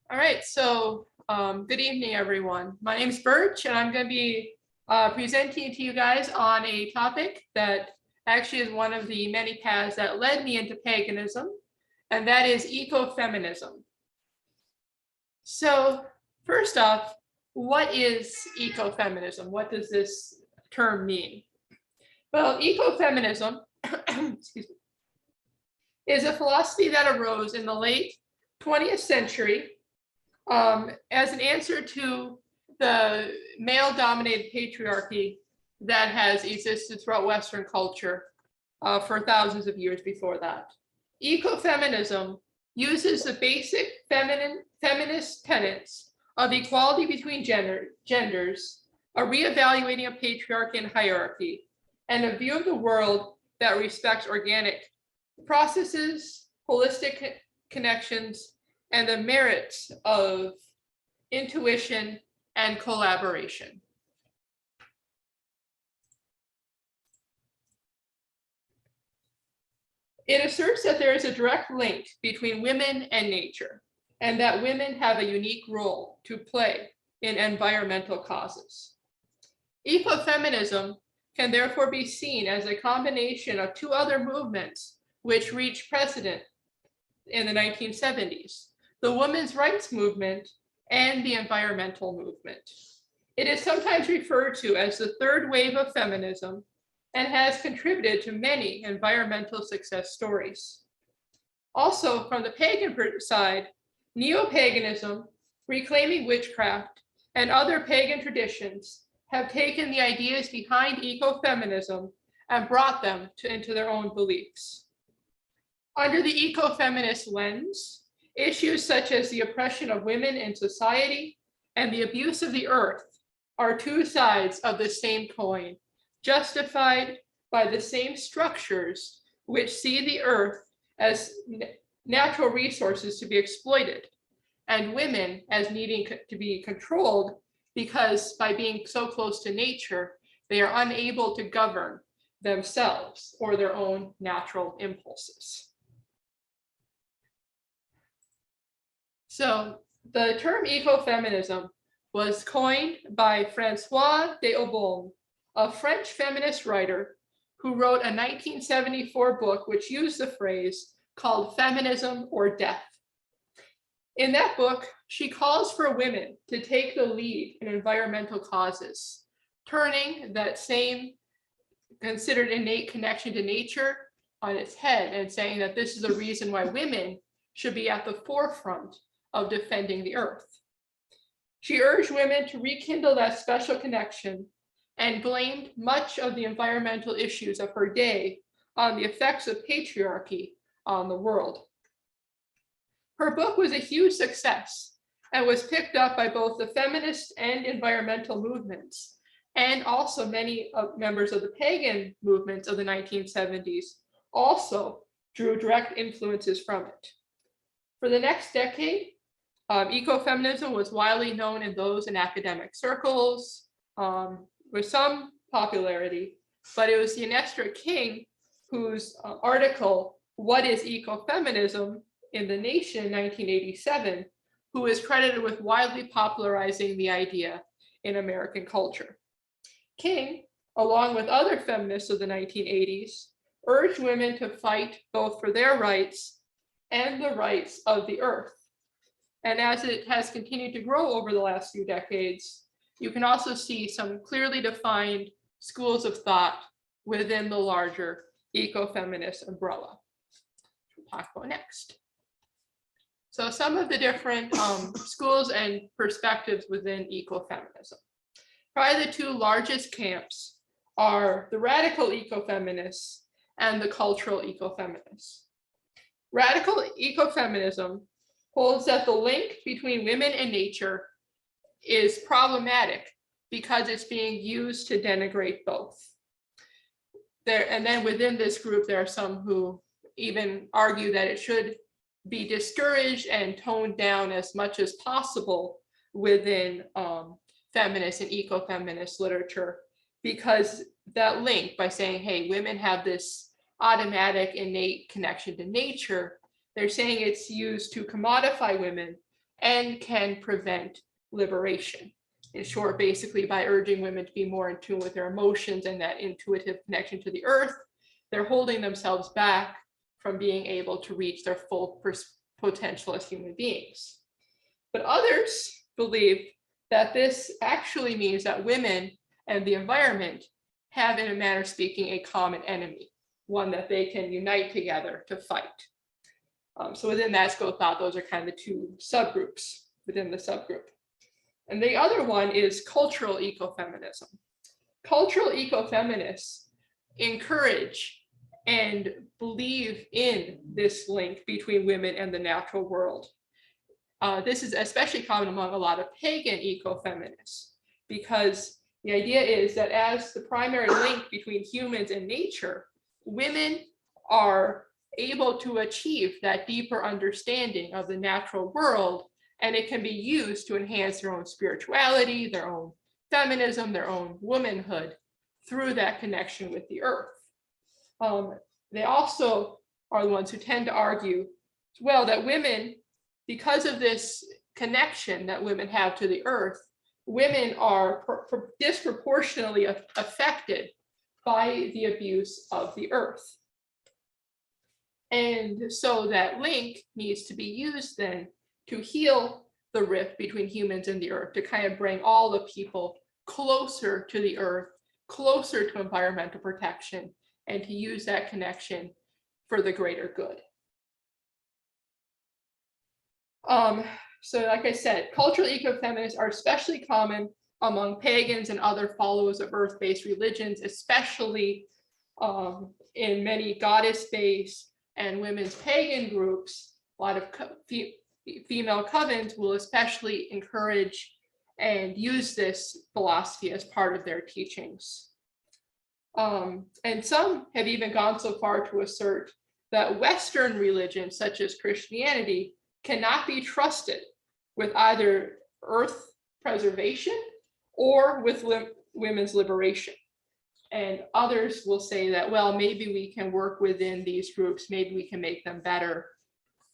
All right, so good evening, everyone. My name is Birch, and I'm going to be presenting to you guys on a topic that actually is one of the many paths that led me into paganism, and that is ecofeminism. So first off, what is ecofeminism? What does this term mean? Well, ecofeminism excuse me, is a philosophy that arose in the late 20th century as an answer to the male-dominated patriarchy that has existed throughout Western culture for thousands of years before that. Ecofeminism uses the basic feminist tenets of equality between genders, a reevaluating of patriarchy and hierarchy, and a view of the world that respects organic processes, holistic connections, and the merits of intuition and collaboration. It asserts that there is a direct link between women and nature, and that women have a unique role to play in environmental causes. Ecofeminism can therefore be seen as a combination of two other movements which reached precedent in the 1970s, the women's rights movement and the environmental movement. It is sometimes referred to as the third wave of feminism and has contributed to many environmental success stories. Also, from the pagan side, neo-paganism, reclaiming witchcraft, and other pagan traditions have taken the ideas behind ecofeminism and brought them into their own beliefs. Under the ecofeminist lens, issues such as the oppression of women in society and the abuse of the earth are two sides of the same coin, justified by the same structures which see the earth as natural resources to be exploited, and women as needing to be controlled because by being so close to nature, they are unable to govern themselves or their own natural impulses. So the term ecofeminism was coined by François d'Aubonne, a French feminist writer who wrote a 1974 book which used the phrase called Feminism or Death. In that book, she calls for women to take the lead in environmental causes, turning that same considered innate connection to nature on its head and saying that this is a reason why women should be at the forefront of defending the earth. She urged women to rekindle that special connection and blamed much of the environmental issues of her day on the effects of patriarchy on the world. Her book was a huge success and was picked up by both the feminist and environmental movements, and also many members of the pagan movements of the 1970s also drew direct influences from it. For the next decade, ecofeminism was widely known in those in academic circles with some popularity, but it was Yenestra King whose article, What is Ecofeminism, in The Nation in 1987, who is credited with widely popularizing the idea in American culture. King, along with other feminists of the 1980s, urged women to fight both for their rights and the rights of the earth. And as it has continued to grow over the last few decades, you can also see some clearly defined schools of thought within the larger ecofeminist umbrella, which we'll talk about next. So some of the different schools and perspectives within ecofeminism. Probably the two largest camps are the radical ecofeminists and the cultural ecofeminists. Radical ecofeminism holds that the link between women and nature is problematic because it's being used to denigrate both. And then within this group, there are some who even argue that it should be discouraged and toned down as much as possible within feminist and ecofeminist literature, because that link, by saying, hey, women have this automatic innate connection to nature, they're saying it's used to commodify women and can prevent liberation. In short, basically by urging women to be more in tune with their emotions and that intuitive connection to the earth, they're holding themselves back from being able to reach their full potential as human beings. But others believe that this actually means that women and the environment have, in a manner of speaking, a common enemy, one that they can unite together to fight. So within that school of thought, those are kind of the two subgroups within the subgroup. And the other one is cultural ecofeminism. Cultural ecofeminists encourage and believe in this link between women and the natural world. This is especially common among a lot of pagan ecofeminists, because the idea is that as the primary link between humans and nature, women are able to achieve that deeper understanding of the natural world, and it can be used to enhance their own spirituality, their own feminism, their own womanhood through that connection with the earth. They also are the ones who tend to argue, well, that women, because of this connection that women have to the earth, women are disproportionately affected by the abuse of the earth. And so that link needs to be used then to heal the rift between humans and the earth, to kind of bring all the people closer to the earth, closer to environmental protection, and to use that connection for the greater good. So like I said, cultural ecofeminists are especially common among pagans and other followers of earth-based religions, especially in many goddess-based and women's pagan groups. A lot of female covens will especially encourage and use this philosophy as part of their teachings. And some have even gone so far to assert that Western religions, such as Christianity, cannot be trusted with either earth preservation or with women's liberation. And others will say that, well, maybe we can work within these groups, maybe we can make them better.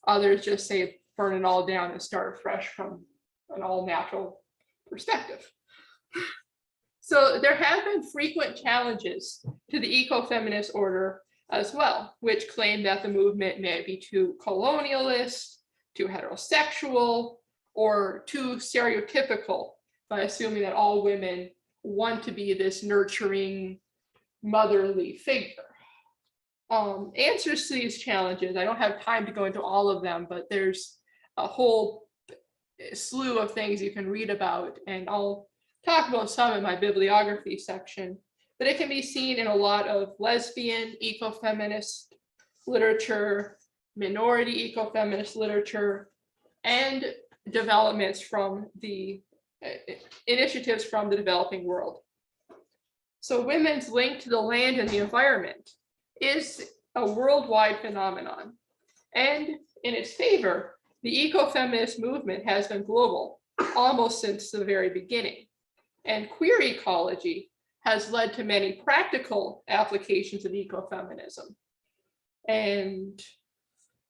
Others just say, burn it all down and start fresh from an all natural perspective. So there have been frequent challenges to the ecofeminist order as well, which claim that the movement may be too colonialist, too heterosexual, or too stereotypical, by assuming that all women want to be this nurturing, motherly figure. Answers to these challenges, I don't have time to go into all of them, but there's a whole slew of things you can read about, and I'll talk about some in my bibliography section, but it can be seen in a lot of lesbian ecofeminist literature, minority ecofeminist literature, and developments from the initiatives from the developing world. So women's link to the land and the environment is a worldwide phenomenon. And in its favor, the ecofeminist movement has been global almost since the very beginning. And queer ecology has led to many practical applications of ecofeminism. And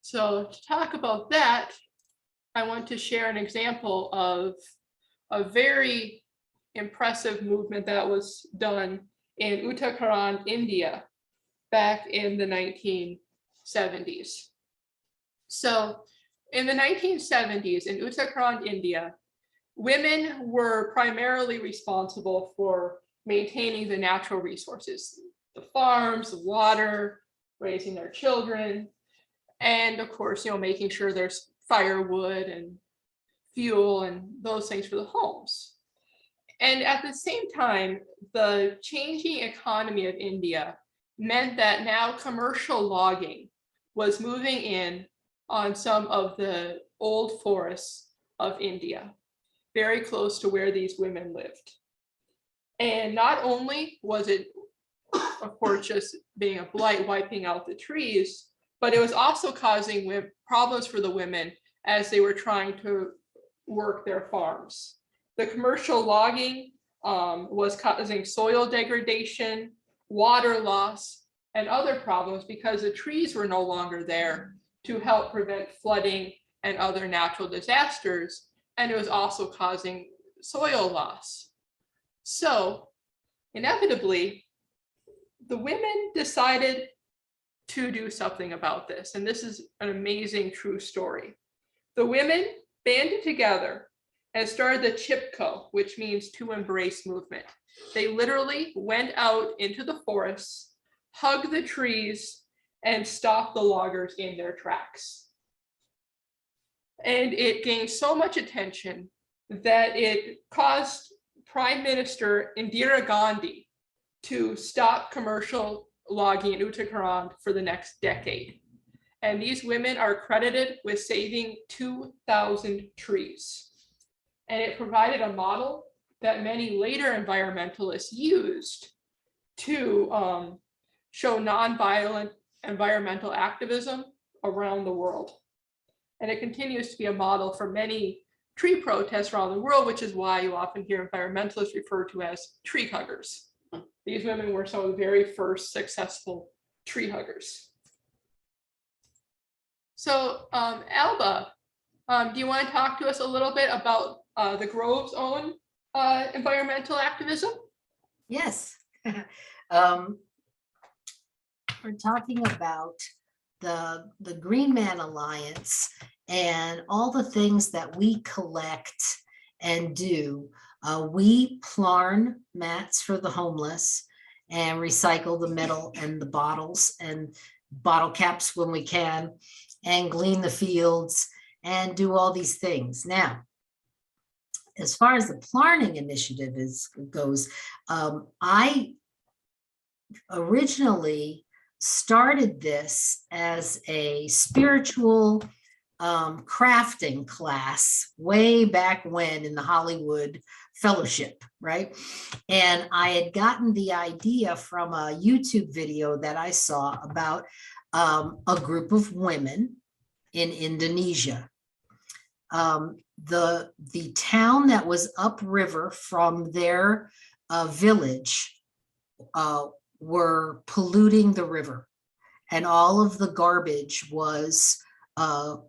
so to talk about that, I want to share an example of a very impressive movement that was done in Uttarakhand, India, back in the 1970s. So in the 1970s in Uttarakhand, India, women were primarily responsible for maintaining the natural resources, the farms, the water, raising their children, and of course, making sure there's firewood and fuel and those things for the homes. And at the same time, the changing economy of India meant that now commercial logging was moving in on some of the old forests of India, very close to where these women lived. And not only was it, of course, just being a blight, wiping out the trees, but it was also causing problems for the women as they were trying to work their farms. The commercial logging was causing soil degradation, water loss, and other problems because the trees were no longer there to help prevent flooding and other natural disasters, and it was also causing soil loss. So inevitably, the women decided to do something about this, and this is an amazing true story. The women banded together and started the Chipko, which means to embrace movement. They literally went out into the forests, hugged the trees, and stopped the loggers in their tracks. And it gained so much attention that it caused Prime Minister Indira Gandhi to stop commercial logging in Uttarakhand for the next decade. And these women are credited with saving 2,000 trees. And it provided a model that many later environmentalists used to show nonviolent environmental activism around the world. And it continues to be a model for many tree protests around the world, which is why you often hear environmentalists referred to as tree huggers. These women were some of the very first successful tree huggers. So Alba, do you want to talk to us a little bit about the Grove's own environmental activism? Yes. We're talking about the Green Man Alliance and all the things that we collect and do. We plarn mats for the homeless and recycle the metal and the bottles and bottle caps when we can, and glean the fields and do all these things. Now, as far as the Plarning initiative goes, I originally started this as a spiritual crafting class way back when in the Hollywood Fellowship, right? And I had gotten the idea from a YouTube video that I saw about a group of women in Indonesia. The town that was upriver from their village were polluting the river, and all of the garbage was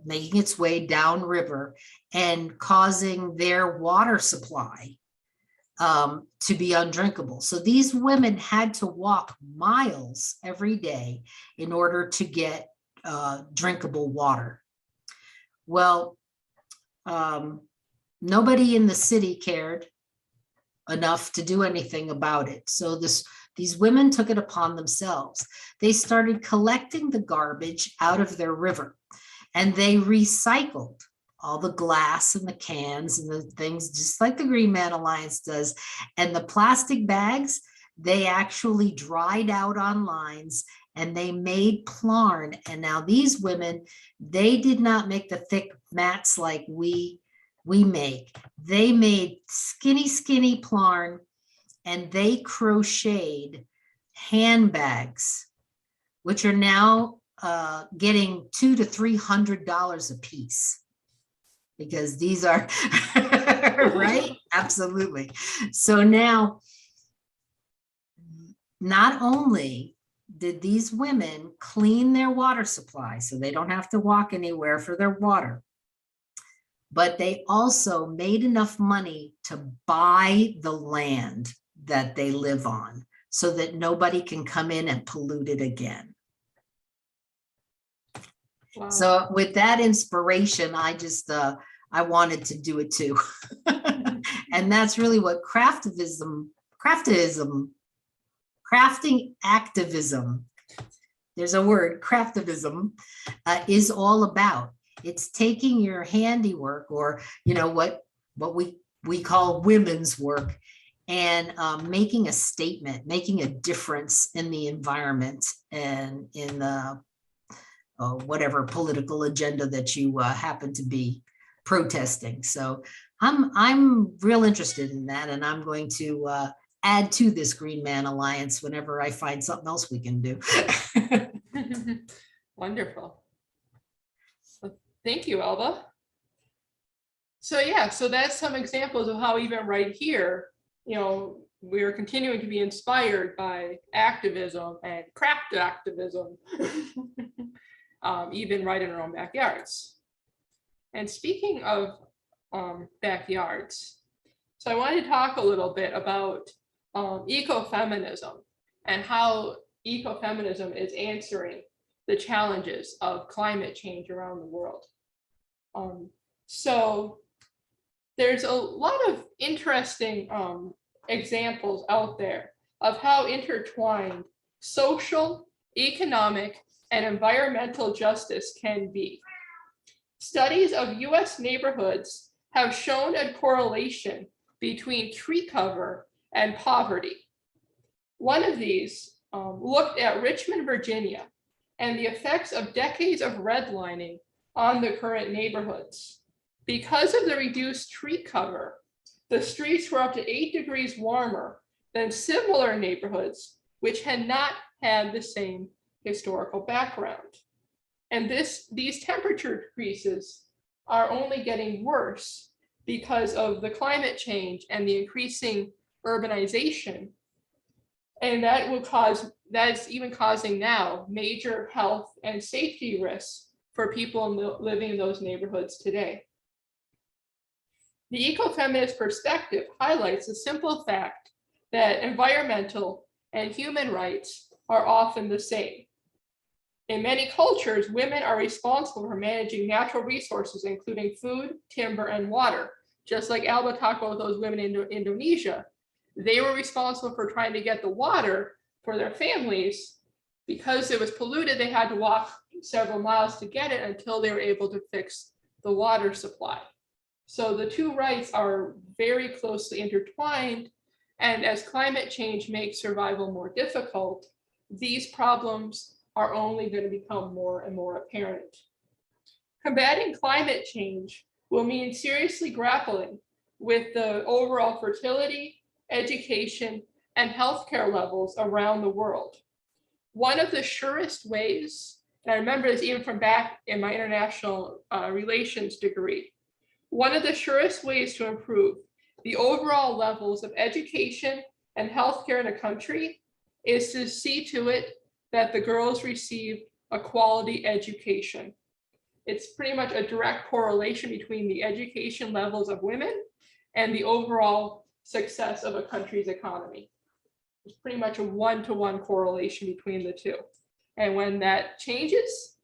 making its way downriver and causing their water supply to be undrinkable. So these women had to walk miles every day in order to get drinkable water. Well, nobody in the city cared enough to do anything about it. So these women took it upon themselves. They started collecting the garbage out of their river, and they recycled all the glass and the cans and the things, just like the Green Man Alliance does. And the plastic bags, they actually dried out on lines and they made plarn. And now these women, they did not make the thick mats like we make. They made skinny plarn, and they crocheted handbags, which are now getting $200 to $300 a piece, because these are right. Absolutely. So now, not only did these women clean their water supply so they don't have to walk anywhere for their water, but they also made enough money to buy the land that they live on so that nobody can come in and pollute it again. Wow. So with that inspiration, I just, I wanted to do it too. And that's really what crafting activism, there's a word, craftivism, is all about. It's taking your handiwork, or what we call women's work, and making a statement, making a difference in the environment and in the whatever political agenda that you happen to be protesting. So I'm real interested in that, and I'm going to add to this Green Man Alliance whenever I find something else we can do. Wonderful. Thank you, Alba. So yeah, so that's some examples of how even right here, we're continuing to be inspired by activism and craft activism, even right in our own backyards. And speaking of backyards, so I wanted to talk a little bit about ecofeminism and how ecofeminism is answering the challenges of climate change around the world. So there's a lot of interesting examples out there of how intertwined social, economic, and environmental justice can be. Studies of US neighborhoods have shown a correlation between tree cover and poverty. One of these looked at Richmond, Virginia, and the effects of decades of redlining on the current neighborhoods. Because of the reduced tree cover, the streets were up to 8 degrees warmer than similar neighborhoods, which had not had the same historical background. And these temperature decreases are only getting worse because of the climate change and the increasing urbanization. And that's even causing now major health and safety risks for people living in those neighborhoods today. The ecofeminist perspective highlights the simple fact that environmental and human rights are often the same. In many cultures, women are responsible for managing natural resources, including food, timber, and water. Just like Alba talked about those women in Indonesia, they were responsible for trying to get the water for their families. Because it was polluted, they had to walk several miles to get it until they were able to fix the water supply. So the two rights are very closely intertwined, and as climate change makes survival more difficult, these problems are only going to become more and more apparent. Combating climate change will mean seriously grappling with the overall fertility, education, and healthcare levels around the world. One of the surest ways, and I remember this even from back in my international relations degree, one of the surest ways to improve the overall levels of education and healthcare in a country is to see to it that the girls receive a quality education. It's pretty much a direct correlation between the education levels of women and the overall success of a country's economy. It's pretty much a one-to-one correlation between the two. And when that changes,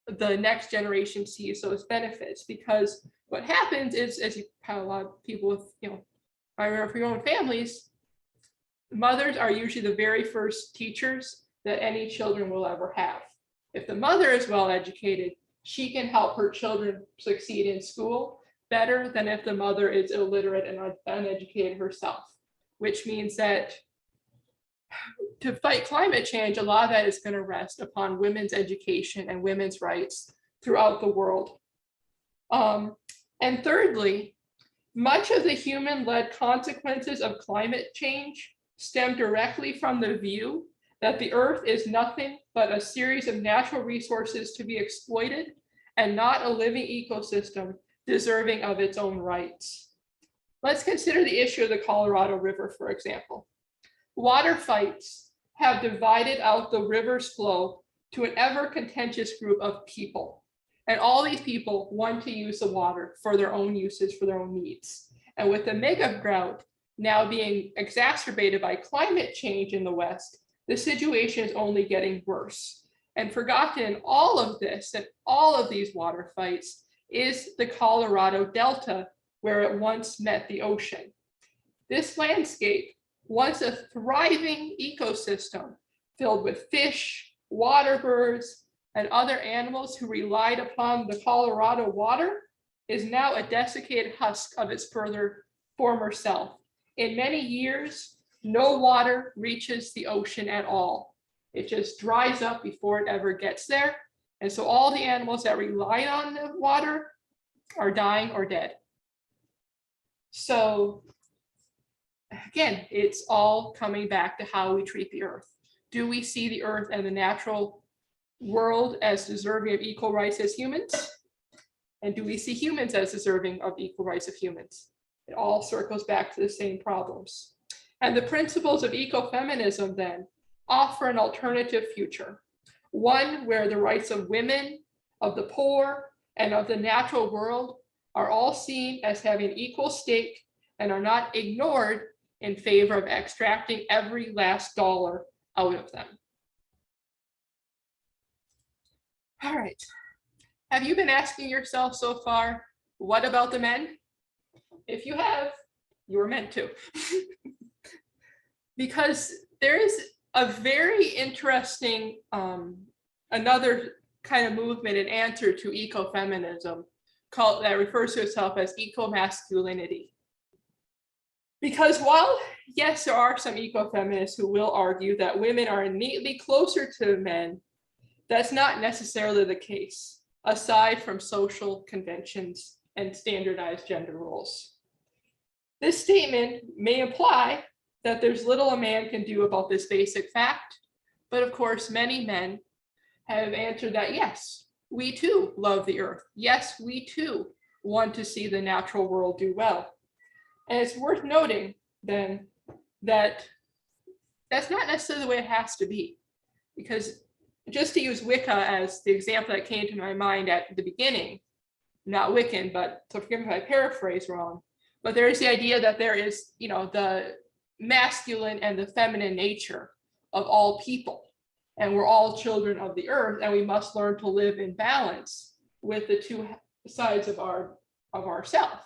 the next generation sees those benefits, because what happens is, as you have a lot of people with, I remember for your own families, mothers are usually the very first teachers that any children will ever have. If the mother is well educated, she can help her children succeed in school better than if the mother is illiterate and uneducated herself, which means that to fight climate change, a lot of that is going to rest upon women's education and women's rights throughout the world. And thirdly, much of the human-led consequences of climate change stem directly from the view that the earth is nothing but a series of natural resources to be exploited and not a living ecosystem deserving of its own rights. Let's consider the issue of the Colorado River, for example. Water fights have divided out the river's flow to an ever contentious group of people. And all these people want to use the water for their own uses, for their own needs. And with the mega drought now being exacerbated by climate change in the West, the situation is only getting worse. And forgotten in all of this and all of these water fights is the Colorado Delta, where it once met the ocean. This landscape, once a thriving ecosystem filled with fish, water birds, and other animals who relied upon the Colorado water, is now a desiccated husk of its former self. In many years, no water reaches the ocean at all. It just dries up before it ever gets there. And so all the animals that relied on the water are dying or dead. So again, it's all coming back to how we treat the earth. Do we see the earth and the natural world as deserving of equal rights as humans? And do we see humans as deserving of equal rights of humans? It all circles back to the same problems. And the principles of ecofeminism then offer an alternative future, one where the rights of women, of the poor, and of the natural world are all seen as having equal stake and are not ignored in favor of extracting every last dollar out of them. All right. Have you been asking yourself so far, what about the men? If you have, you were meant to. Because there is a very interesting, another kind of movement and answer to ecofeminism that refers to itself as eco-masculinity. Because while, yes, there are some ecofeminists who will argue that women are innately closer to men, that's not necessarily the case, aside from social conventions and standardized gender roles. This statement may imply that there's little a man can do about this basic fact, but of course, many men have answered that yes, we too love the earth. Yes, we too want to see the natural world do well. And it's worth noting then that that's not necessarily the way it has to be, because just to use Wicca as the example that came to my mind at the beginning, not Wiccan, but so forgive me if I paraphrase wrong, but there is the idea that there is, the masculine and the feminine nature of all people, and we're all children of the earth, and we must learn to live in balance with the two sides of ourself,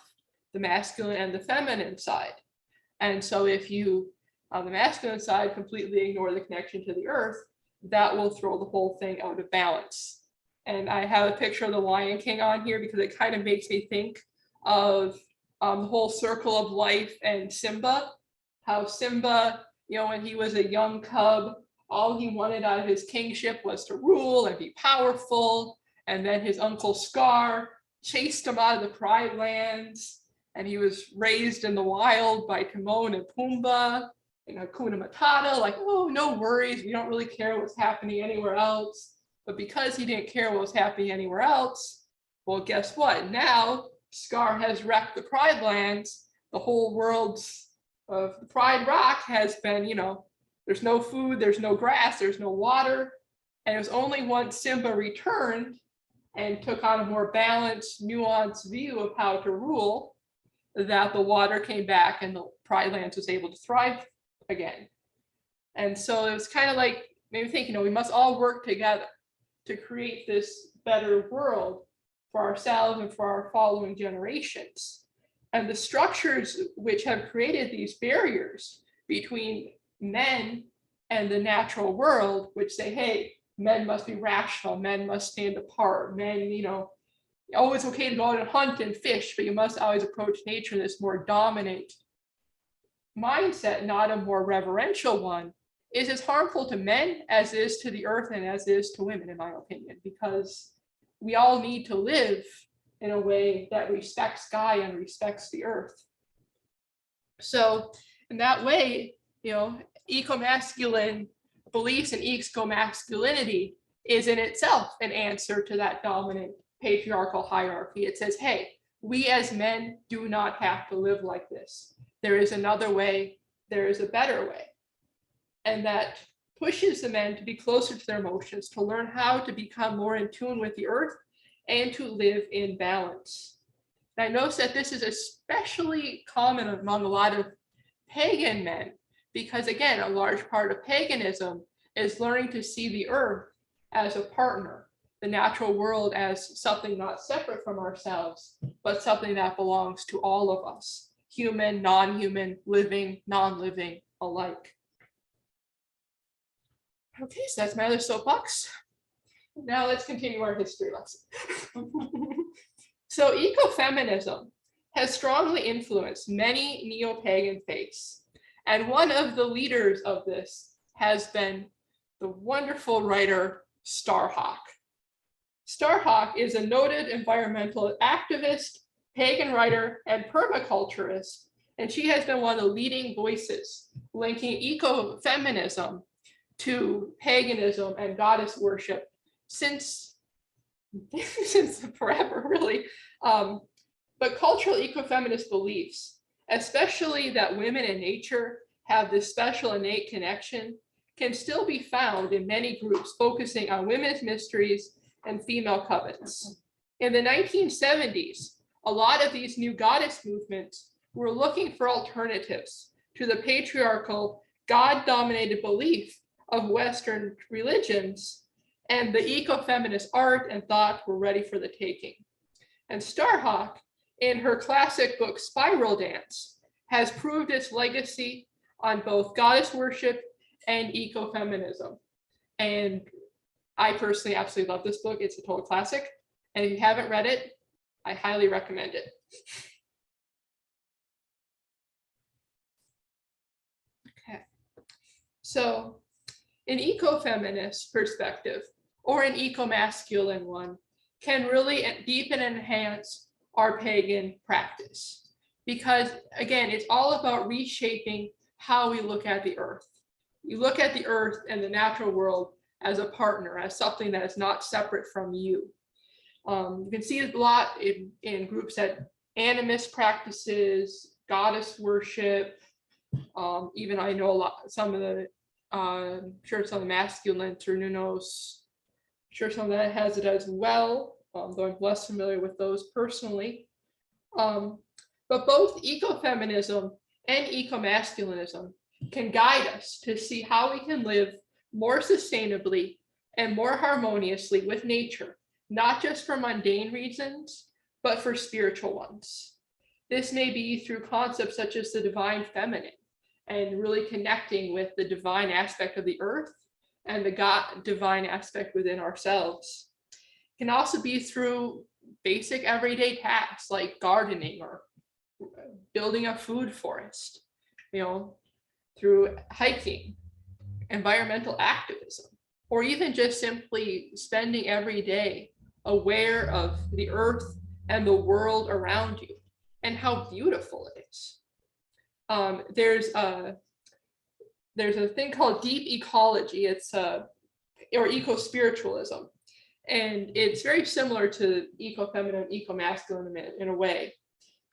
the masculine and the feminine side. And so if you, on the masculine side, completely ignore the connection to the earth, that will throw the whole thing out of balance. And I have a picture of the Lion King on here because it kind of makes me think of the whole circle of life and Simba. How Simba, when he was a young cub, all he wanted out of his kingship was to rule and be powerful. And then his uncle Scar chased him out of the Pride Lands, and he was raised in the wild by Timon and Pumbaa. Hakuna Matata, like, oh, no worries, we don't really care what's happening anywhere else. But because he didn't care what was happening anywhere else, well, guess what? Now Scar has wrecked the Pride Lands. The whole world's of the Pride Rock has been, there's no food, there's no grass, there's no water. And it was only once Simba returned and took on a more balanced, nuanced view of how to rule that the water came back and the Pride Lands was able to thrive again. And so it was kind of like, maybe think, we must all work together to create this better world for ourselves and for our following generations. And the structures which have created these barriers between men and the natural world, which say, hey, men must be rational, men must stand apart, men, always okay to go out and hunt and fish, but you must always approach nature in this more dominant mindset, not a more reverential one, is as harmful to men as it is to the earth and as it is to women, in my opinion, because we all need to live in a way that respects Gaia and respects the earth. So in that way, eco-masculine beliefs and eco-masculinity is in itself an answer to that dominant patriarchal hierarchy. It says, hey, we as men do not have to live like this. There is another way, there is a better way. And that pushes the men to be closer to their emotions, to learn how to become more in tune with the earth and to live in balance. And I notice that this is especially common among a lot of pagan men, because again, a large part of paganism is learning to see the earth as a partner, the natural world as something not separate from ourselves, but something that belongs to all of us, human, non-human, living, non-living alike. Okay, so that's my other soapbox. Now let's continue our history lesson. So ecofeminism has strongly influenced many neo-pagan faiths. And one of the leaders of this has been the wonderful writer Starhawk. Starhawk is a noted environmental activist, pagan writer, and permaculturist, and she has been one of the leading voices linking ecofeminism to paganism and goddess worship since forever, really. But cultural ecofeminist beliefs, especially that women and nature have this special innate connection, can still be found in many groups focusing on women's mysteries and female covenants. In the 1970s, a lot of these new goddess movements were looking for alternatives to the patriarchal, God-dominated belief of Western religions, and the ecofeminist art and thought were ready for the taking. And Starhawk, in her classic book Spiral Dance, has proved its legacy on both goddess worship and ecofeminism. And I personally absolutely love this book. It's a total classic. And if you haven't read it, I highly recommend it. Okay. So an ecofeminist perspective or an eco-masculine one can really deepen and enhance our pagan practice. Because again, it's all about reshaping how we look at the earth. You look at the earth and the natural world as a partner, as something that is not separate from you. You can see a lot in groups that animist practices, goddess worship, even I know some of the shirts on the masculine or Nunos, sure some of that has it as well, though I'm less familiar with those personally. But both ecofeminism and ecomasculinism can guide us to see how we can live more sustainably and more harmoniously with nature, not just for mundane reasons, but for spiritual ones. This may be through concepts such as the divine feminine and really connecting with the divine aspect of the earth and the God divine aspect within ourselves. It can also be through basic everyday tasks like gardening or building a food forest, through hiking, environmental activism, or even just simply spending every day aware of the earth and the world around you and how beautiful it is. There's a thing called deep ecology. It's or eco-spiritualism, and it's very similar to eco-feminine, eco-masculine in a way,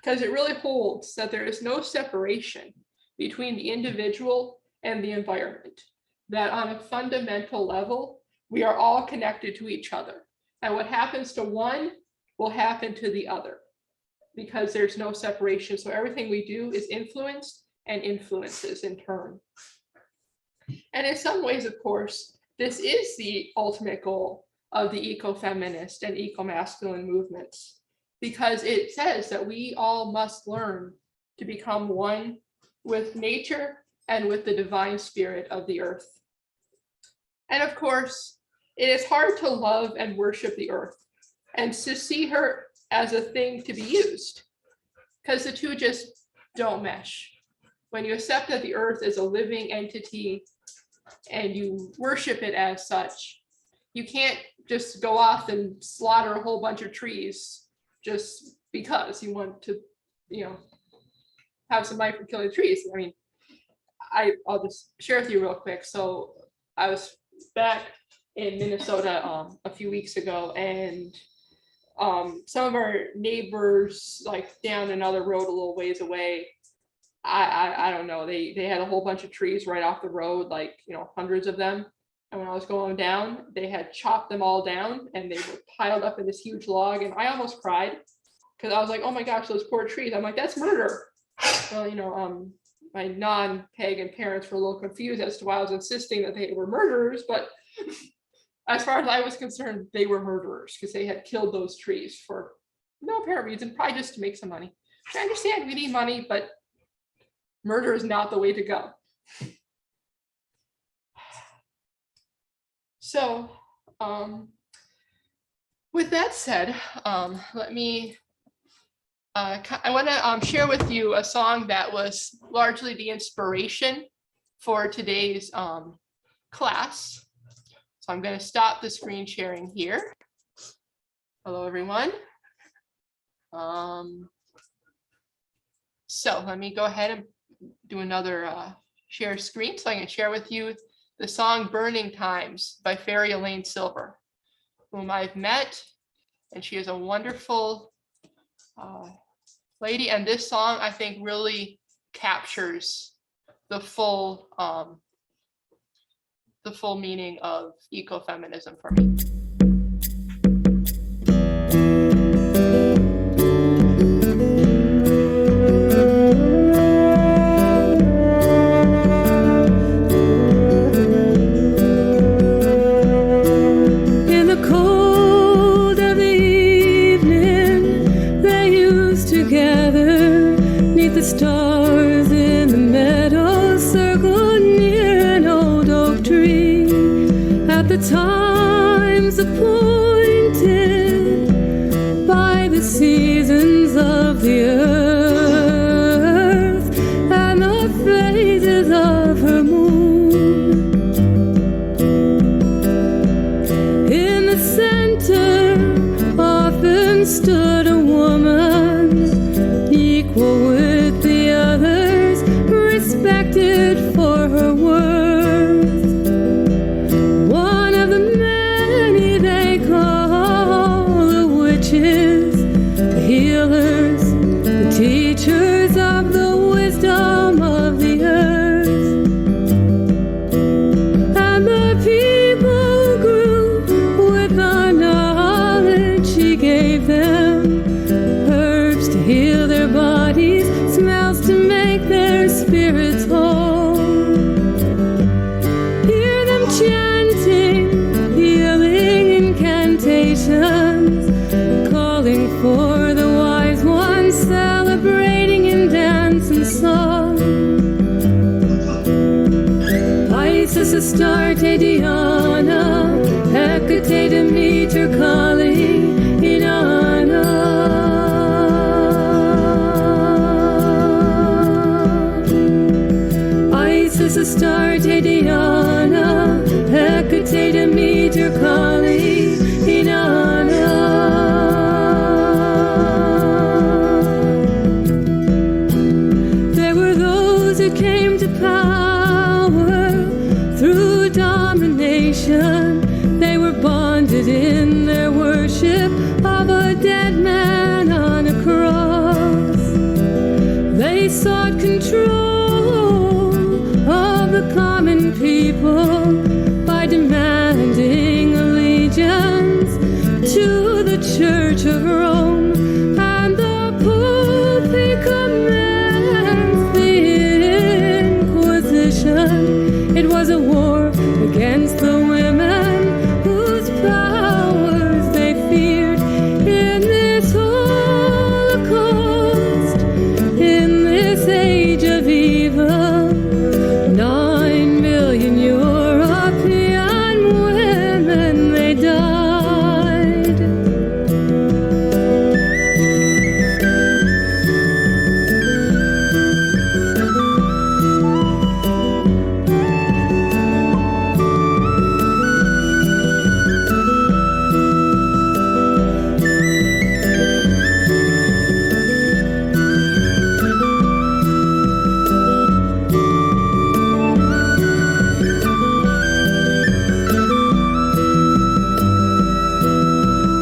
because it really holds that there is no separation between the individual and the environment, that on a fundamental level, we are all connected to each other. And what happens to one will happen to the other, because there's no separation. So everything we do is influenced and influences in turn. And in some ways, of course, this is the ultimate goal of the ecofeminist and eco-masculine movements, because it says that we all must learn to become one with nature and with the divine spirit of the earth. And of course, it is hard to love and worship the earth and to see her as a thing to be used, because the two just don't mesh. When you accept that the earth is a living entity and you worship it as such, you can't just go off and slaughter a whole bunch of trees just because you want to, have some money for killing trees. I mean, I'll just share with you real quick. So I was back in Minnesota a few weeks ago, and some of our neighbors, like down another road a little ways away, I don't know, they had a whole bunch of trees right off the road, like hundreds of them. And when I was going down, they had chopped them all down and they were piled up in this huge log, and I almost cried because I was like, oh my gosh, those poor trees. I'm like, that's murder. Well, my non-pagan parents were a little confused as to why I was insisting that they were murderers, but as far as I was concerned, they were murderers because they had killed those trees for no apparent reason, probably just to make some money. I understand we need money, but murder is not the way to go. So, with that said, let me I want to share with you a song that was largely the inspiration for today's class. So I'm going to stop the screen sharing here. Hello, everyone. So let me go ahead and do another share screen so I can share with you the song Burning Times by Fairy Elaine Silver, whom I've met, and she is a wonderful lady, and this song I think really captures the full meaning of ecofeminism for me. tree at the times appointed by the seasons of the earth and the phases of her moon. In the center often stood a woman, equal with the others, respected for her worth. One of the many they call the witches, the healers, the teachers of the wisdom of the earth. And the people grew with the knowledge she gave them, herbs to heal their bodies, smells to make their spirits whole. Hear them chanting, healing incantations, calling for the wise ones, celebrating in dance and song. Isis, Astarte, Diana, Hecate, Demeter, Kali, Inanna. Isis, Astarte, Diana, Hecate, Demeter, Kali, Inanna. There were those who came to power through domination. They were bonded in their worship of a dead man on a cross. They sought control of the common people by demanding allegiance to the Church of Rome. And the Pope, he commands the Inquisition. It was a war against the women whose powers they feared. In this Holocaust, in this age of evil, 9 million European women, they died.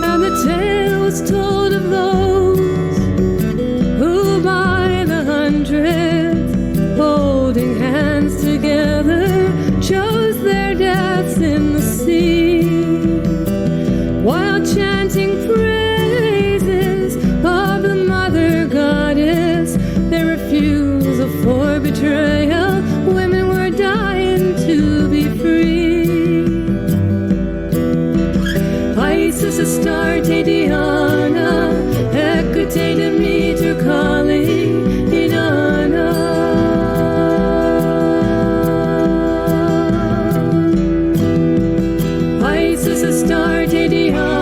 And the tale was told of those who by the hundreds, holding hands together, chose their deaths in the sea, while chanting praises of the Mother Goddess. Their refusal for betrayal, women were dying to be free. Isis, Astarte, Diana, Hecate, Demeter, Kali, Inanna. Isis, Astarte, Diana.